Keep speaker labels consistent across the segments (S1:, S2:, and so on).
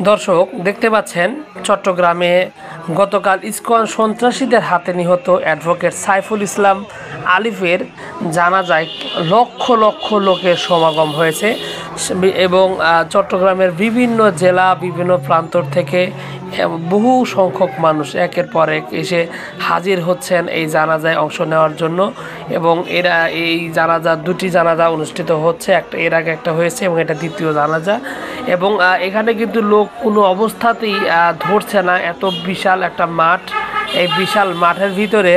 S1: দর্শক দেখতে পাচ্ছেন চট্টগ্রামে গতকাল ইসকন সন্ত্রাসীদের হাতে নিহত অ্যাডভোকেট সাইফুল ইসলাম আলিফের জানাজায় লক্ষ লক্ষ লোকের সমাগম হয়েছে এবং চট্টগ্রামের বিভিন্ন জেলা বিভিন্ন প্রান্তর থেকে বহু সংখ্যক মানুষ একের পর এক এসে হাজির হচ্ছেন এই জানাজায় অংশ নেওয়ার জন্য। এবং এরা এই দুটি জানাজা অনুষ্ঠিত হচ্ছে, একটা এর আগে একটা হয়েছে এবং এটা দ্বিতীয় জানাজা। এবং এখানে কিন্তু লোক কোনো অবস্থাতেই ধরছে না, এত বিশাল একটা মাঠ। এই বিশাল মাঠের ভিতরে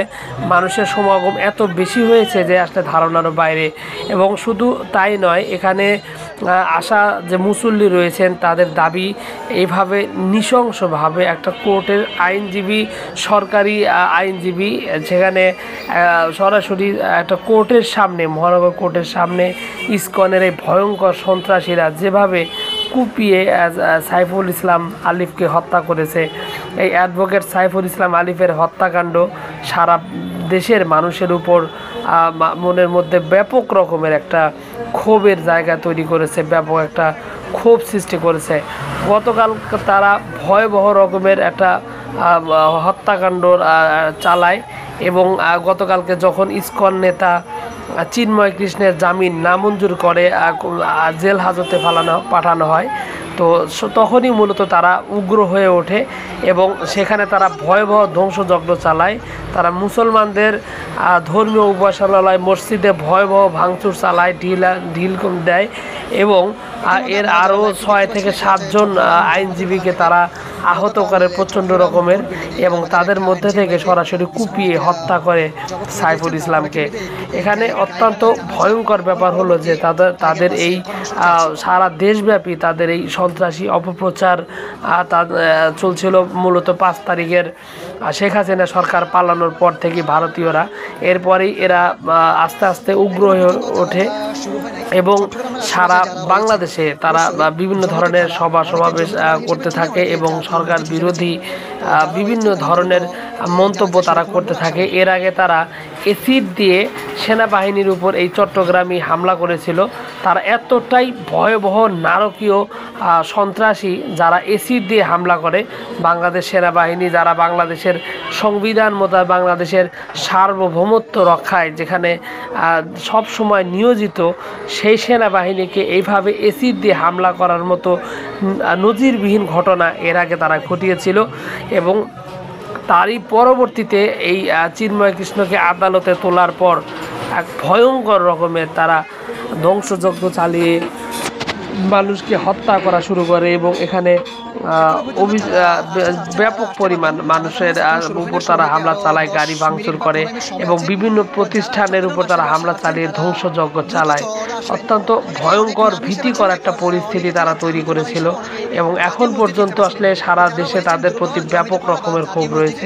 S1: মানুষের সমাগম এত বেশি হয়েছে যে আসলে ধারণারও বাইরে। এবং শুধু তাই নয়, এখানে আসা যে মুসল্লি রয়েছেন তাদের দাবি এইভাবে নৃশংসভাবে একটা কোর্টের আইনজীবী, সরকারি আইনজীবী সেখানে সরাসরি একটা কোর্টের সামনে, মহানগর কোর্টের সামনে ইসকনের এই ভয়ঙ্কর সন্ত্রাসীরা যেভাবে কুপিয়ে সাইফুল ইসলাম আলিফকে হত্যা করেছে। এই অ্যাডভোকেট সাইফুল ইসলাম আলিফের হত্যাকাণ্ড সারা দেশের মানুষের উপর মনের মধ্যে ব্যাপক রকমের একটা ক্ষোভের জায়গা তৈরি করেছে, ব্যাপক একটা ক্ষোভ সৃষ্টি করেছে। গতকাল তারা ভয়াবহ রকমের একটা হত্যাকাণ্ড চালায় এবং গতকালকে যখন ইসকন নেতা চিন্ময় কৃষ্ণের জামিন নামঞ্জুর করে জেল হাজতে পাঠানো হয়, তো তখনই মূলত তারা উগ্র হয়ে ওঠে এবং সেখানে তারা ভয়াবহ ধ্বংসযজ্ঞ চালায়। তারা মুসলমানদের ধর্মীয় উপাসনালয় মসজিদে ভয়াবহ ভাঙচুর চালায়, ঢিল দেয় এবং এর আরও 6 থেকে 7 জন আইনজীবীকে তারা আহত করে প্রচণ্ড রকমের, এবং তাদের মধ্যে থেকে সরাসরি কুপিয়ে হত্যা করে সাইফুল ইসলামকে। এখানে অত্যন্ত ভয়ঙ্কর ব্যাপার হলো যে তাদের এই সারা দেশব্যাপী তাদের এই সন্ত্রাসী অপপ্রচার চলছিল মূলত 5 তারিখের শেখ হাসিনা সরকার পালানোর পর থেকে ভারতীয়রা। এরপরেই এরা আস্তে আস্তে উগ্র হয়ে ওঠে এবং সারা বাংলাদেশে তারা বিভিন্ন ধরনের সমাবেশ করতে থাকে এবং সরকার বিরোধী বিভিন্ন ধরনের মন্তব্য তারা করতে থাকে। এর আগে তারা এসিড দিয়ে সেনাবাহিনীর উপর এই চট্টগ্রামে হামলা করেছিল। তারা এতটাই ভয়াবহ নারকীয় সন্ত্রাসী যারা এসিড দিয়ে হামলা করে বাংলাদেশ সেনাবাহিনী, যারা বাংলাদেশের সংবিধান মোতাবেক বাংলাদেশের সার্বভৌমত্ব রক্ষায় যেখানে সব সময় নিয়োজিত, সেই সেনাবাহিনীকে এইভাবে এসিড দিয়ে হামলা করার মতো নজিরবিহীন ঘটনা এর আগে তারা ঘটিয়েছিল। এবং তারই পরবর্তীতে এই চিন্ময় কৃষ্ণকে আদালতে তোলার পর এক ভয়ঙ্কর রকমের তারা ধ্বংসযজ্ঞ চালিয়ে মানুষকে হত্যা করা শুরু করে এবং এখানে ব্যাপক পরিমাণ মানুষের উপর তারা হামলা চালায়, গাড়ি ভাঙচুর করে এবং বিভিন্ন প্রতিষ্ঠানের উপর তারা হামলা চালিয়ে ধ্বংসযজ্ঞ চালায়। অত্যন্ত ভয়ঙ্কর ভীতিকর একটা পরিস্থিতি তারা তৈরি করেছিল এবং এখন পর্যন্ত আসলে সারা দেশে তাদের প্রতি ব্যাপক রকমের ক্ষোভ রয়েছে।